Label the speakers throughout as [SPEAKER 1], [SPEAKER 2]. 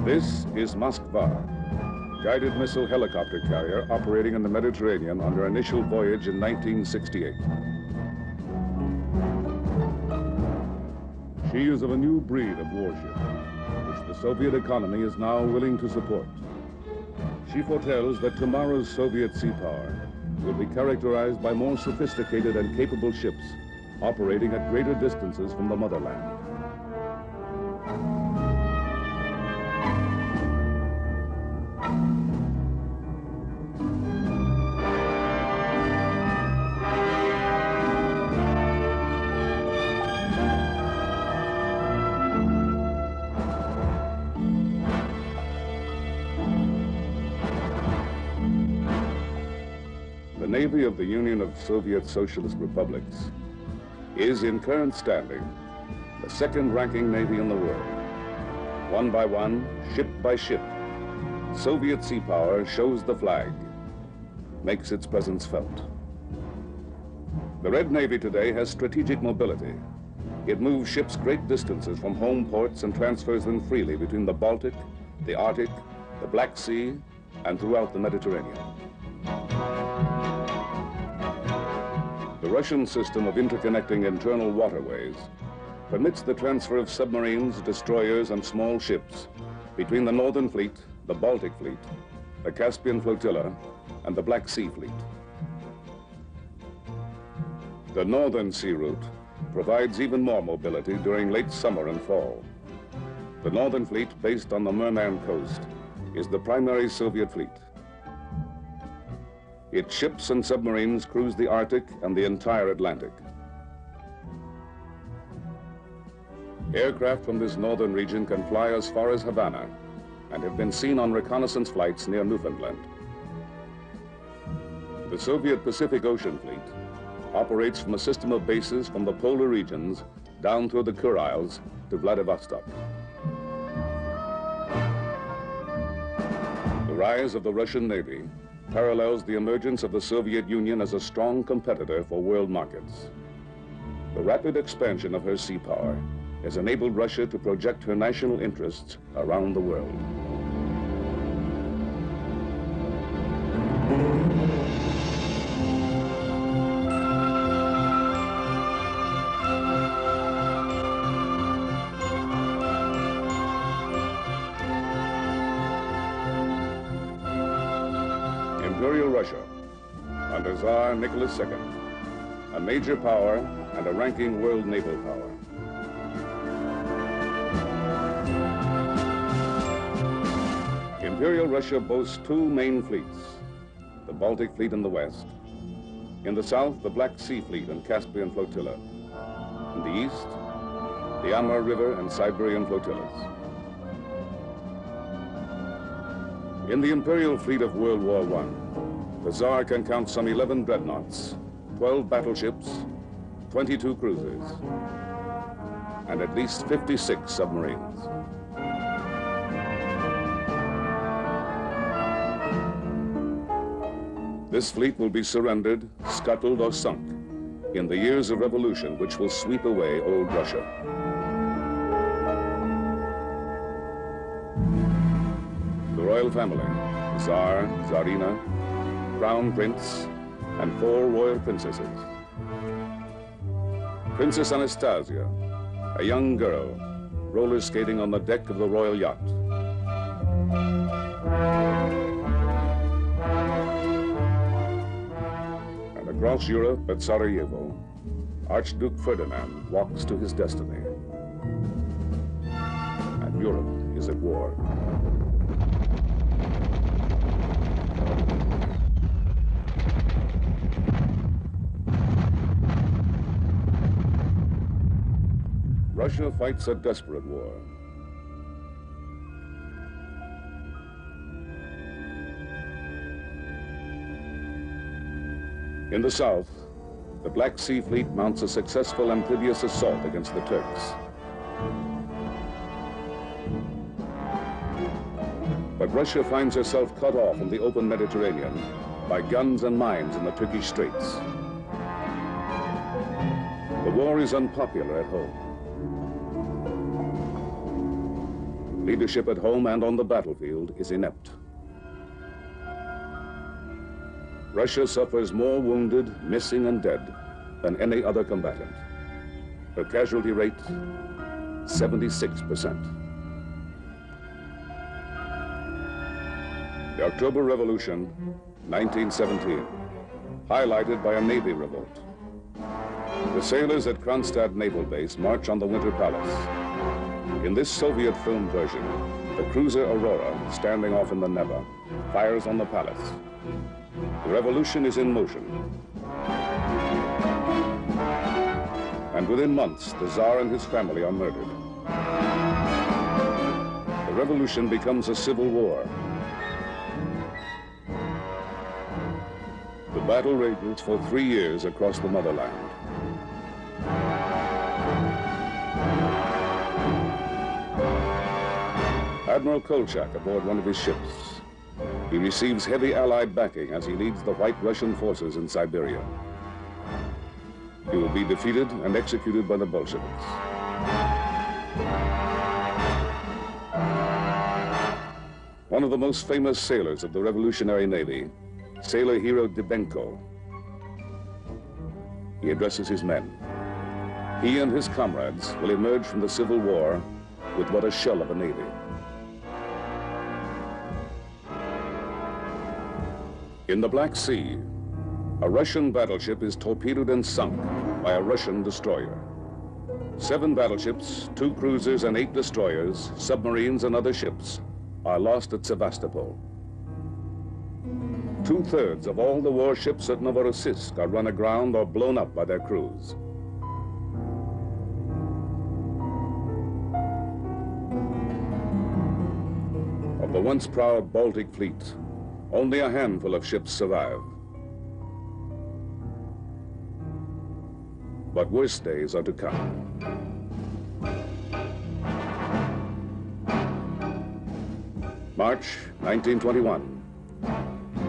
[SPEAKER 1] This is Moskva, guided missile helicopter carrier operating in the Mediterranean on her initial voyage in 1968. She is of a new breed of warship, which the Soviet economy is now willing to support. She foretells that tomorrow's Soviet sea power will be characterized by more sophisticated and capable ships operating at greater distances from the motherland. The Navy of the Union of Soviet Socialist Republics is, in current standing, the second-ranking Navy in the world. One by one, ship by ship, Soviet sea power shows the flag, makes its presence felt. The Red Navy today has strategic mobility. It moves ships great distances from home ports and transfers them freely between the Baltic, the Arctic, the Black Sea, and throughout the Mediterranean. The Russian system of interconnecting internal waterways permits the transfer of submarines, destroyers, and small ships between the Northern Fleet, the Baltic Fleet, the Caspian Flotilla, and the Black Sea Fleet. The Northern Sea Route provides even more mobility during late summer and fall. The Northern Fleet, based on the Murman coast, is the primary Soviet fleet. Its ships and submarines cruise the Arctic and the entire Atlantic. Aircraft from this northern region can fly as far as Havana and have been seen on reconnaissance flights near Newfoundland. The Soviet Pacific Ocean Fleet operates from a system of bases from the polar regions down through the Kuriles to Vladivostok. The rise of the Russian Navy parallels the emergence of the Soviet Union as a strong competitor for world markets. The rapid expansion of her sea power has enabled Russia to project her national interests around the world. Imperial Russia, under Tsar Nicholas II, a major power and a ranking world naval power. Imperial Russia boasts two main fleets, the Baltic Fleet in the west, in the south the Black Sea Fleet and Caspian Flotilla, in the east the Amur River and Siberian flotillas. In the Imperial Fleet of World War I, the Tsar can count some 11 dreadnoughts, 12 battleships, 22 cruisers, and at least 56 submarines. This fleet will be surrendered, scuttled, or sunk in the years of revolution which will sweep away old Russia. The royal family, the Tsar, Tsarina, Crown Prince, and 4 royal princesses. Princess Anastasia, a young girl, roller skating on the deck of the royal yacht. And across Europe at Sarajevo, Archduke Ferdinand walks to his destiny. And Europe is at war. Russia fights a desperate war. In the south, the Black Sea Fleet mounts a successful amphibious assault against the Turks. But Russia finds herself cut off in the open Mediterranean by guns and mines in the Turkish Straits. The war is unpopular at home. Leadership at home and on the battlefield is inept. Russia suffers more wounded, missing, and dead than any other combatant. Her casualty rate, 76%. The October Revolution, 1917, highlighted by a Navy revolt. The sailors at Kronstadt Naval Base march on the Winter Palace. In this Soviet film version, the cruiser Aurora, standing off in the Neva, fires on the palace. The revolution is in motion. And within months, the Tsar and his family are murdered. The revolution becomes a civil war. The battle rages for 3 years across the motherland. Admiral Kolchak aboard one of his ships. He receives heavy Allied backing as he leads the White Russian forces in Siberia. He will be defeated and executed by the Bolsheviks. One of the most famous sailors of the Revolutionary Navy, sailor hero Dybenko. He addresses his men. He and his comrades will emerge from the Civil War with but a shell of a navy. In the Black Sea, a Russian battleship is torpedoed and sunk by a Russian destroyer. 7 battleships, 2 cruisers, and 8 destroyers, submarines, and other ships are lost at Sevastopol. 2/3 of all the warships at Novorossiysk are run aground or blown up by their crews. Of the once proud Baltic fleet, only a handful of ships survive. But worse days are to come. March 1921.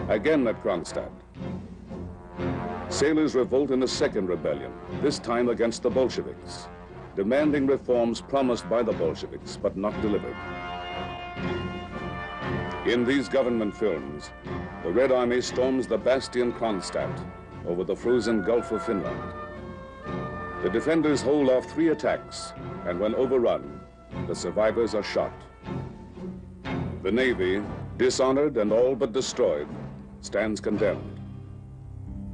[SPEAKER 1] Again at Kronstadt. Sailors revolt in a second rebellion, this time against the Bolsheviks, demanding reforms promised by the Bolsheviks but not delivered. In these government films, the Red Army storms the bastion Kronstadt over the frozen Gulf of Finland. The defenders hold off 3 attacks, and when overrun, the survivors are shot. The Navy, dishonored and all but destroyed, stands condemned.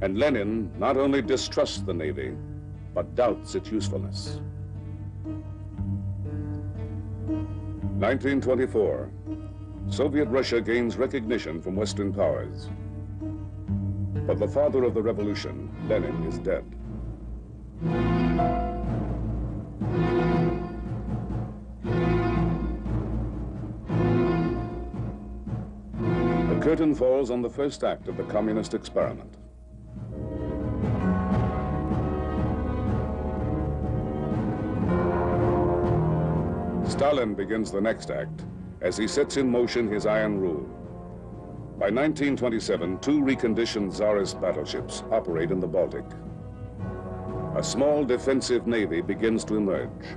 [SPEAKER 1] And Lenin not only distrusts the Navy, but doubts its usefulness. 1924, Soviet Russia gains recognition from Western powers. But the father of the revolution, Lenin, is dead. The curtain falls on the first act of the communist experiment. Stalin begins the next act as he sets in motion his iron rule. By 1927, 2 reconditioned Tsarist battleships operate in the Baltic. A small defensive navy begins to emerge.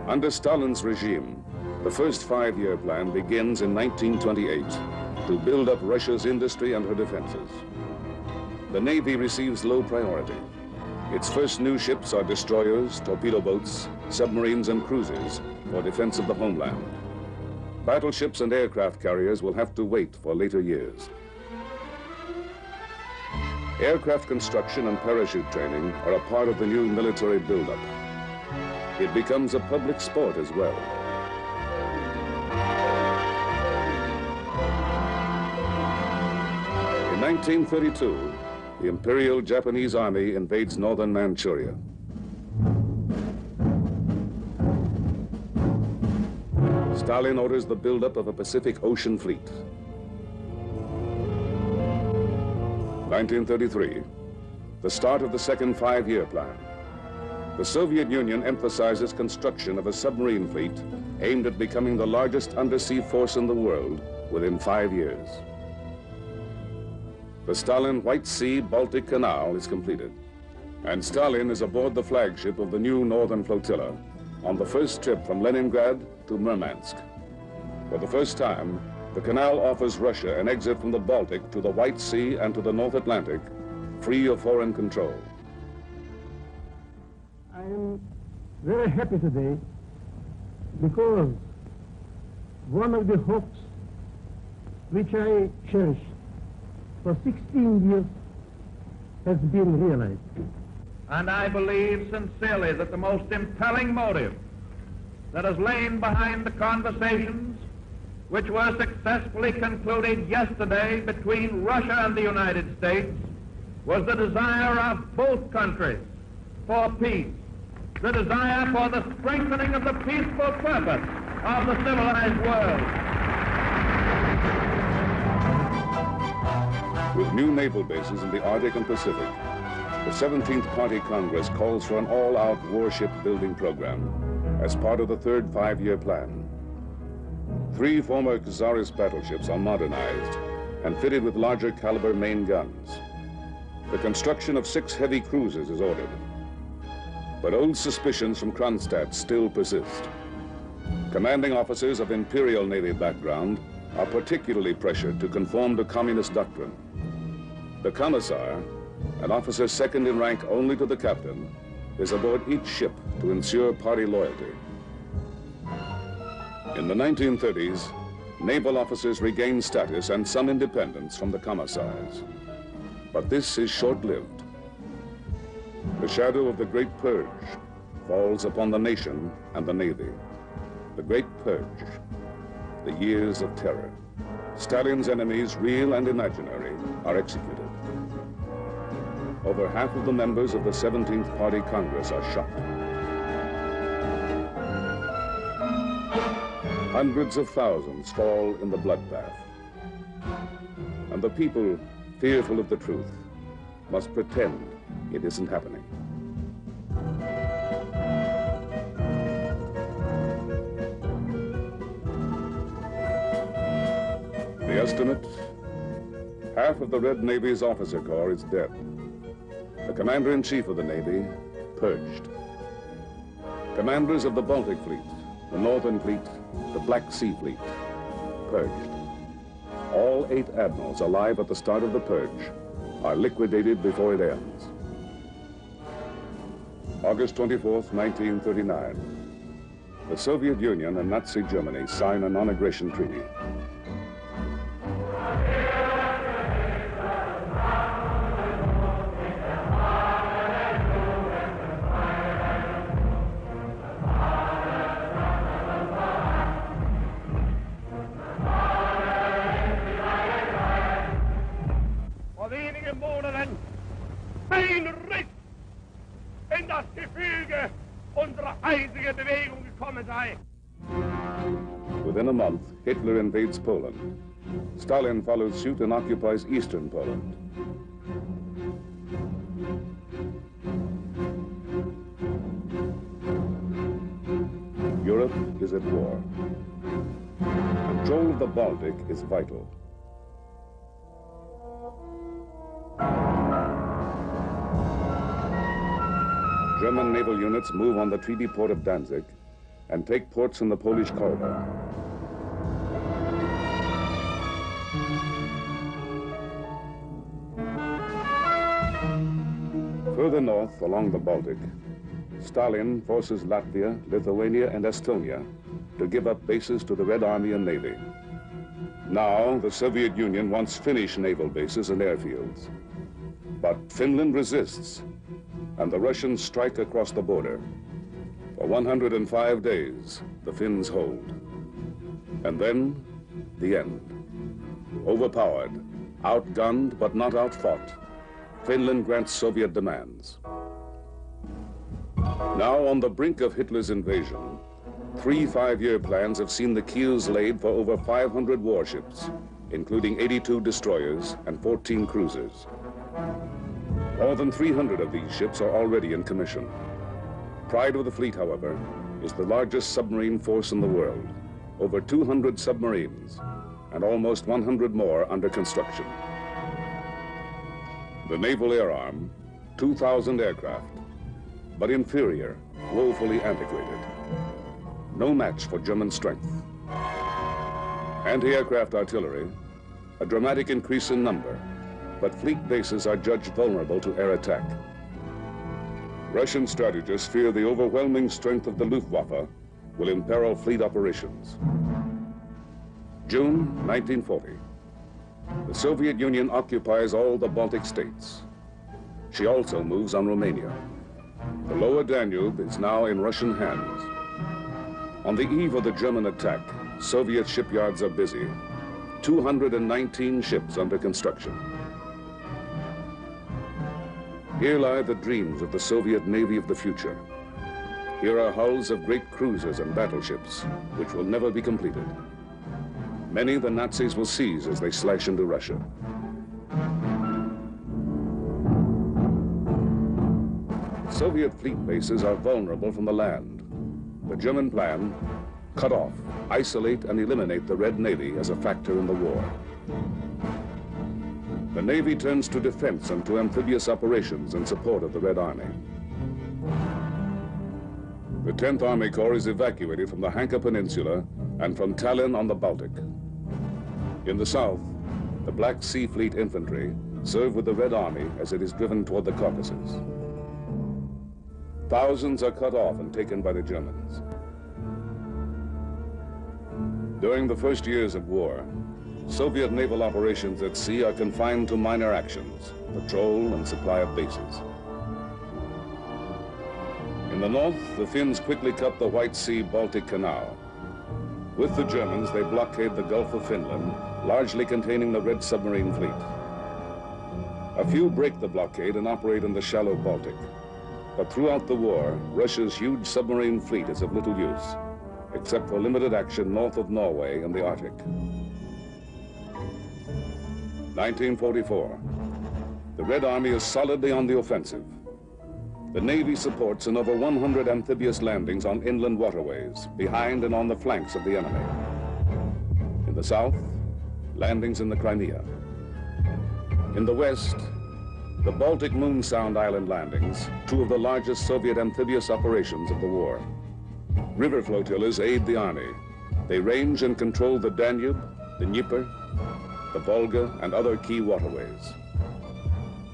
[SPEAKER 1] Under Stalin's regime, the first 5-year plan begins in 1928 to build up Russia's industry and her defenses. The Navy receives low priority. Its first new ships are destroyers, torpedo boats, submarines, and cruisers for defense of the homeland. Battleships and aircraft carriers will have to wait for later years. Aircraft construction and parachute training are a part of the new military buildup. It becomes a public sport as well. In 1932, the Imperial Japanese Army invades northern Manchuria. Stalin orders the buildup of a Pacific Ocean fleet. 1933, the start of the second 5-year plan. The Soviet Union emphasizes construction of a submarine fleet aimed at becoming the largest undersea force in the world within 5 years. The Stalin White Sea-Baltic Canal is completed, and Stalin is aboard the flagship of the new Northern Flotilla on the first trip from Leningrad to Murmansk. For the first time, the canal offers Russia an exit from the Baltic to the White Sea and to the North Atlantic, free of foreign control.
[SPEAKER 2] I am very happy today because one of the hopes which I cherished for 16 years has been realized.
[SPEAKER 3] And I believe sincerely that the most impelling motive that has lain behind the conversations which were successfully concluded yesterday between Russia and the United States was the desire of both countries for peace, the desire for the strengthening of the peaceful purpose of the civilized world.
[SPEAKER 1] With new naval bases in the Arctic and Pacific, the 17th Party Congress calls for an all-out warship building program as part of the third five-year plan. 3 former Czarist battleships are modernized and fitted with larger caliber main guns. The construction of 6 heavy cruisers is ordered. But old suspicions from Kronstadt still persist. Commanding officers of Imperial Navy background are particularly pressured to conform to communist doctrine. The commissar, an officer second in rank only to the captain, is aboard each ship to ensure party loyalty. In the 1930s, naval officers regained status and some independence from the commissars. But this is short-lived. The shadow of the Great Purge falls upon the nation and the Navy. The Great Purge, the years of terror. Stalin's enemies, real and imaginary, are executed. Over half of the members of the 17th Party Congress are shot. Hundreds of thousands fall in the bloodbath. And the people, fearful of the truth, must pretend it isn't happening. The estimate? Half of the Red Navy's officer corps is dead. The commander-in-chief of the Navy, purged. Commanders of the Baltic Fleet, the Northern Fleet, the Black Sea Fleet, purged. All 8 admirals alive at the start of the purge are liquidated before it ends. August 24th, 1939. The Soviet Union and Nazi Germany sign a non-aggression treaty. Within a month, Hitler invades Poland. Stalin follows suit and occupies eastern Poland. Europe is at war. Control of the Baltic is vital. German naval units move on the treaty port of Danzig and take ports in the Polish corridor. Further north along the Baltic, Stalin forces Latvia, Lithuania, and Estonia to give up bases to the Red Army and Navy. Now, the Soviet Union wants Finnish naval bases and airfields. But Finland resists, and the Russians strike across the border. For 105 days, the Finns hold. And then, the end. Overpowered, outgunned but not outfought, Finland grants Soviet demands. Now on the brink of Hitler's invasion, 3 5-year plans have seen the keels laid for over 500 warships, including 82 destroyers and 14 cruisers. More than 300 of these ships are already in commission. Pride of the fleet, however, is the largest submarine force in the world. Over 200 submarines and almost 100 more under construction. The Naval Air Arm, 2,000 aircraft, but inferior, woefully antiquated. No match for German strength. Anti-aircraft artillery, a dramatic increase in number, but fleet bases are judged vulnerable to air attack. Russian strategists fear the overwhelming strength of the Luftwaffe will imperil fleet operations. June 1940. The Soviet Union occupies all the Baltic states. She also moves on Romania. The lower Danube is now in Russian hands. On the eve of the German attack, Soviet shipyards are busy. 219 ships under construction. Here lie the dreams of the Soviet Navy of the future. Here are hulls of great cruisers and battleships, which will never be completed. Many the Nazis will seize as they slash into Russia. Soviet fleet bases are vulnerable from the land. The German plan: cut off, isolate, and eliminate the Red Navy as a factor in the war. The Navy turns to defense and to amphibious operations in support of the Red Army. The 10th Army Corps is evacuated from the Hanka Peninsula and from Tallinn on the Baltic. In the south, the Black Sea Fleet infantry serve with the Red Army as it is driven toward the Caucasus. Thousands are cut off and taken by the Germans. During the first years of war, Soviet naval operations at sea are confined to minor actions, patrol and supply of bases. In the north, the Finns quickly cut the White Sea-Baltic Canal. With the Germans, they blockade the Gulf of Finland, largely containing the Red submarine fleet. A few break the blockade and operate in the shallow Baltic. But throughout the war, Russia's huge submarine fleet is of little use, except for limited action north of Norway in the Arctic. 1944. The Red Army is solidly on the offensive. The Navy supports in over 100 amphibious landings on inland waterways, behind and on the flanks of the enemy. In the south, landings in the Crimea. In the west, the Baltic Moon Sound Island landings, two of the largest Soviet amphibious operations of the war. River flotillas aid the army. They range and control the Danube, the Dnieper, the Volga, and other key waterways.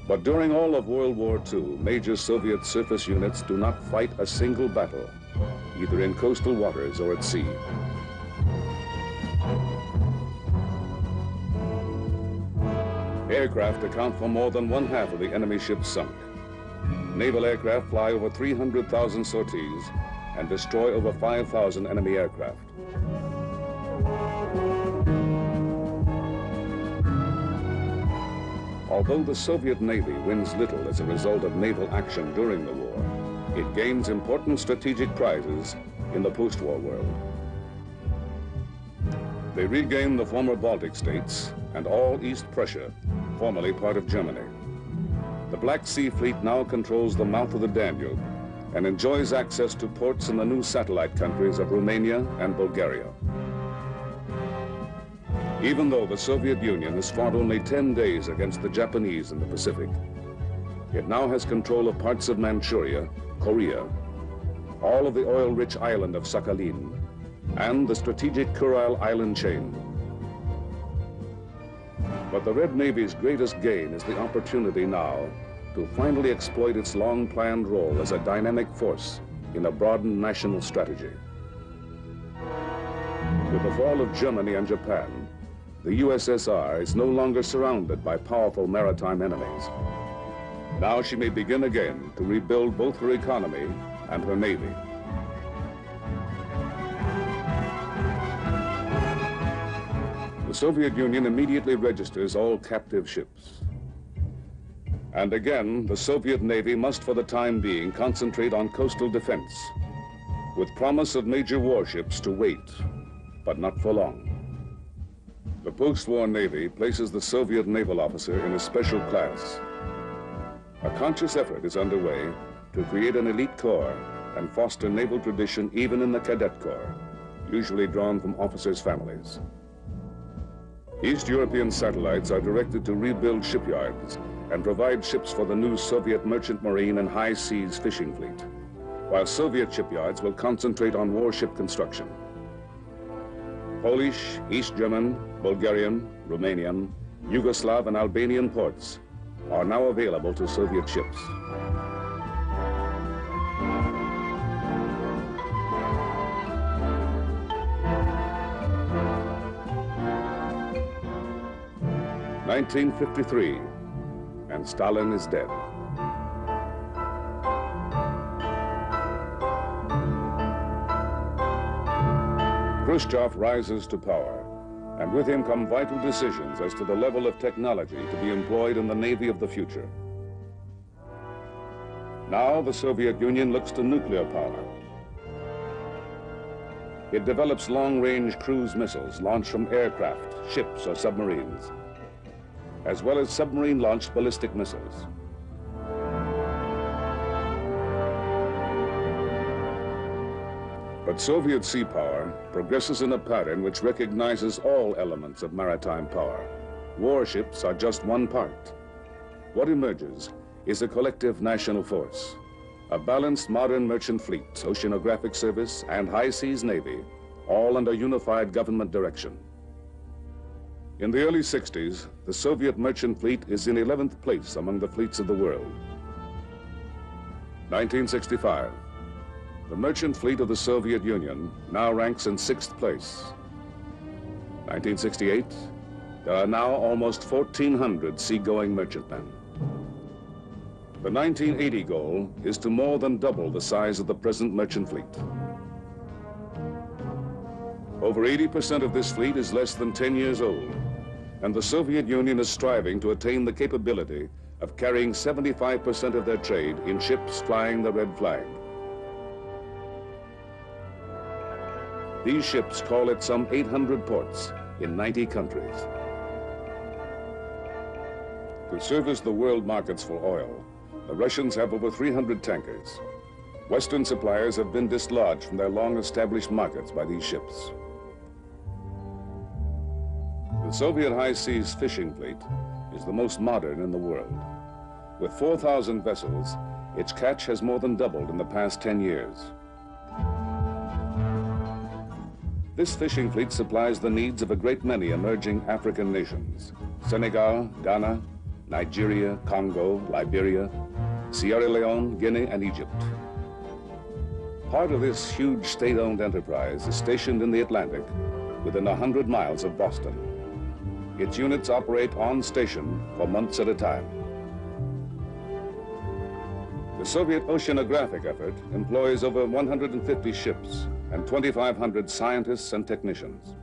[SPEAKER 1] But during all of World War II, major Soviet surface units do not fight a single battle, either in coastal waters or at sea. Aircraft account for more than one-half of the enemy ships sunk. Naval aircraft fly over 300,000 sorties and destroy over 5,000 enemy aircraft. Although the Soviet Navy wins little as a result of naval action during the war, it gains important strategic prizes in the post-war world. They regain the former Baltic states and all East Prussia, formerly part of Germany. The Black Sea Fleet now controls the mouth of the Danube and enjoys access to ports in the new satellite countries of Romania and Bulgaria. Even though the Soviet Union has fought only 10 days against the Japanese in the Pacific, it now has control of parts of Manchuria, Korea, all of the oil-rich island of Sakhalin, and the strategic Kuril island chain. But the Red Navy's greatest gain is the opportunity now to finally exploit its long-planned role as a dynamic force in a broadened national strategy. With the fall of Germany and Japan, the USSR is no longer surrounded by powerful maritime enemies. Now she may begin again to rebuild both her economy and her navy. The Soviet Union immediately registers all captive ships. And again, the Soviet Navy must for the time being concentrate on coastal defense, with promise of major warships to wait, but not for long. The post-war Navy places the Soviet naval officer in a special class. A conscious effort is underway to create an elite corps and foster naval tradition even in the cadet corps, usually drawn from officers' families. East European satellites are directed to rebuild shipyards and provide ships for the new Soviet merchant marine and high seas fishing fleet, while Soviet shipyards will concentrate on warship construction. Polish, East German, Bulgarian, Romanian, Yugoslav, and Albanian ports are now available to Soviet ships. (1953), and Stalin is dead. Khrushchev rises to power, and with him come vital decisions as to the level of technology to be employed in the Navy of the future. Now the Soviet Union looks to nuclear power. It develops long-range cruise missiles launched from aircraft, ships, or submarines, as well as submarine-launched ballistic missiles. But Soviet sea power progresses in a pattern which recognizes all elements of maritime power. Warships are just one part. What emerges is a collective national force, a balanced modern merchant fleet, oceanographic service, and high seas navy, all under unified government direction. In the early 60s, the Soviet merchant fleet is in 11th place among the fleets of the world. 1965. The merchant fleet of the Soviet Union now ranks in 6th place. 1968, there are now almost 1,400 seagoing merchantmen. The 1980 goal is to more than double the size of the present merchant fleet. Over 80% of this fleet is less than 10 years old, and the Soviet Union is striving to attain the capability of carrying 75% of their trade in ships flying the red flag. These ships call at some 800 ports in 90 countries. To service the world markets for oil, the Russians have over 300 tankers. Western suppliers have been dislodged from their long-established markets by these ships. The Soviet high seas fishing fleet is the most modern in the world. With 4,000 vessels, its catch has more than doubled in the past 10 years. This fishing fleet supplies the needs of a great many emerging African nations: Senegal, Ghana, Nigeria, Congo, Liberia, Sierra Leone, Guinea, and Egypt. Part of this huge state-owned enterprise is stationed in the Atlantic, within 100 miles of Boston. Its units operate on station for months at a time. The Soviet oceanographic effort employs over 150 ships and 2,500 scientists and technicians.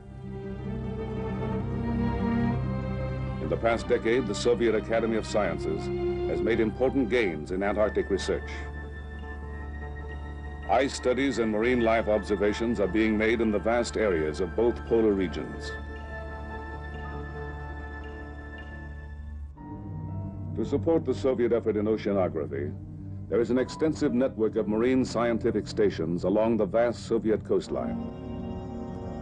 [SPEAKER 1] In the past decade, the Soviet Academy of Sciences has made important gains in Antarctic research. Ice studies and marine life observations are being made in the vast areas of both polar regions. To support the Soviet effort in oceanography, there is an extensive network of marine scientific stations along the vast Soviet coastline.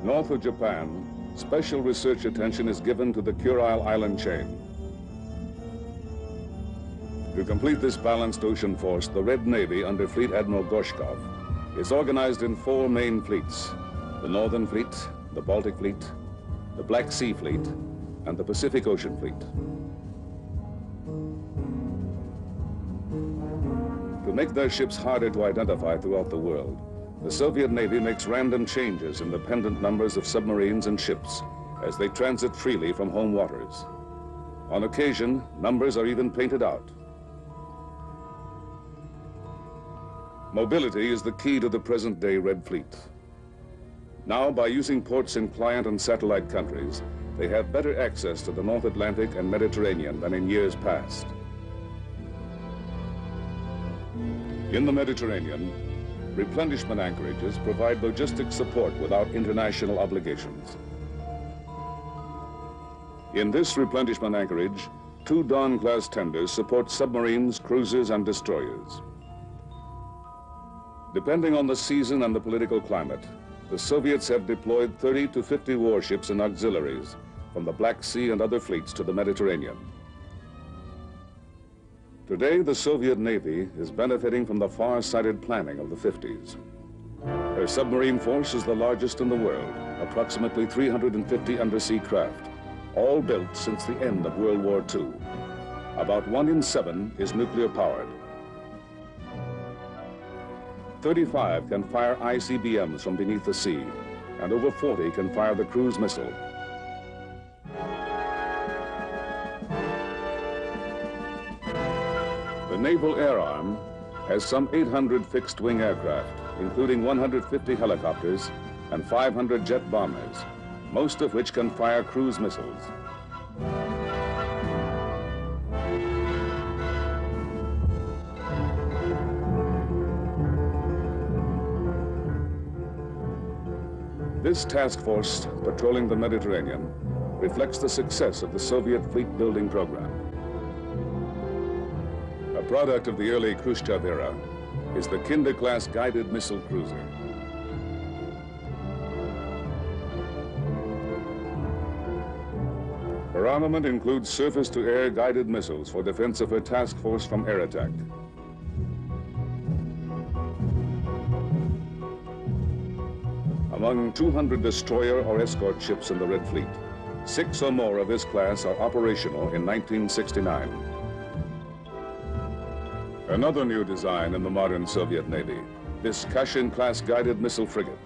[SPEAKER 1] North of Japan, special research attention is given to the Kurile Island chain. To complete this balanced ocean force, the Red Navy under Fleet Admiral Gorshkov is organized in 4 main fleets: the Northern Fleet, the Baltic Fleet, the Black Sea Fleet, and the Pacific Ocean Fleet. To make their ships harder to identify throughout the world, the Soviet Navy makes random changes in the pendant numbers of submarines and ships as they transit freely from home waters. On occasion, numbers are even painted out. Mobility is the key to the present-day Red Fleet. Now, by using ports in client and satellite countries, they have better access to the North Atlantic and Mediterranean than in years past. In the Mediterranean, replenishment anchorages provide logistic support without international obligations. In this replenishment anchorage, 2 Dawn-class tenders support submarines, cruisers, and destroyers. Depending on the season and the political climate, the Soviets have deployed 30 to 50 warships and auxiliaries from the Black Sea and other fleets to the Mediterranean. Today, the Soviet Navy is benefiting from the far-sighted planning of the 50s. Her submarine force is the largest in the world, approximately 350 undersea craft, all built since the end of World War II. About 1 in 7 is nuclear powered. 35 can fire ICBMs from beneath the sea, and over 40 can fire the cruise missile. The Naval Air Arm has some 800 fixed-wing aircraft, including 150 helicopters and 500 jet bombers, most of which can fire cruise missiles. This task force patrolling the Mediterranean reflects the success of the Soviet fleet building program. A product of the early Khrushchev era is the Kinder-class guided missile cruiser. Her armament includes surface-to-air guided missiles for defense of her task force from air attack. Among 200 destroyer or escort ships in the Red Fleet, 6 or more of this class are operational in 1969. Another new design in the modern Soviet Navy, this Kashin-class guided missile frigate.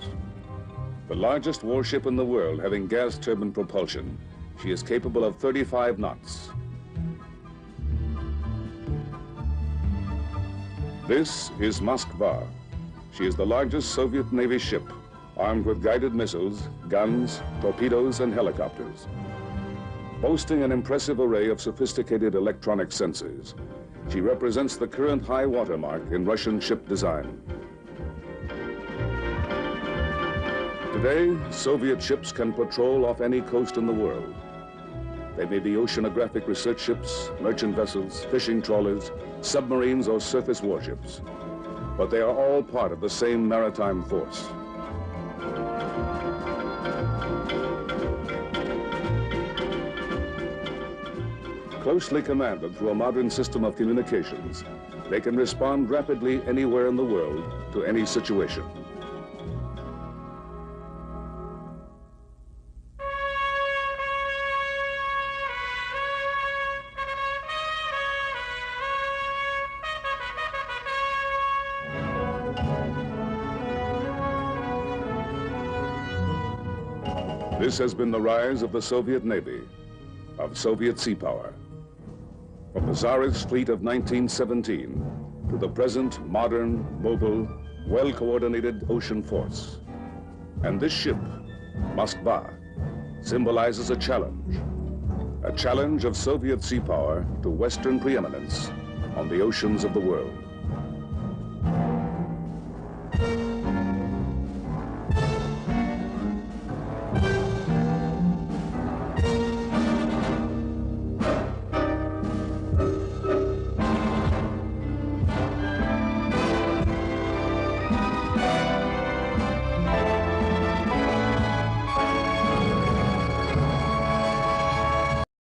[SPEAKER 1] The largest warship in the world having gas turbine propulsion, she is capable of 35 knots. This is Moskva. She is the largest Soviet Navy ship, armed with guided missiles, guns, torpedoes, and helicopters. Boasting an impressive array of sophisticated electronic sensors, she represents the current high watermark in Russian ship design. Today, Soviet ships can patrol off any coast in the world. They may be oceanographic research ships, merchant vessels, fishing trawlers, submarines, or surface warships. But they are all part of the same maritime force. Closely commanded through a modern system of communications, they can respond rapidly anywhere in the world to any situation. This has been the rise of the Soviet Navy, of Soviet sea power. From the Tsarist fleet of 1917 to the present modern, mobile, well-coordinated ocean force. And this ship, Moskva, symbolizes a challenge of Soviet sea power to Western preeminence on the oceans of the world.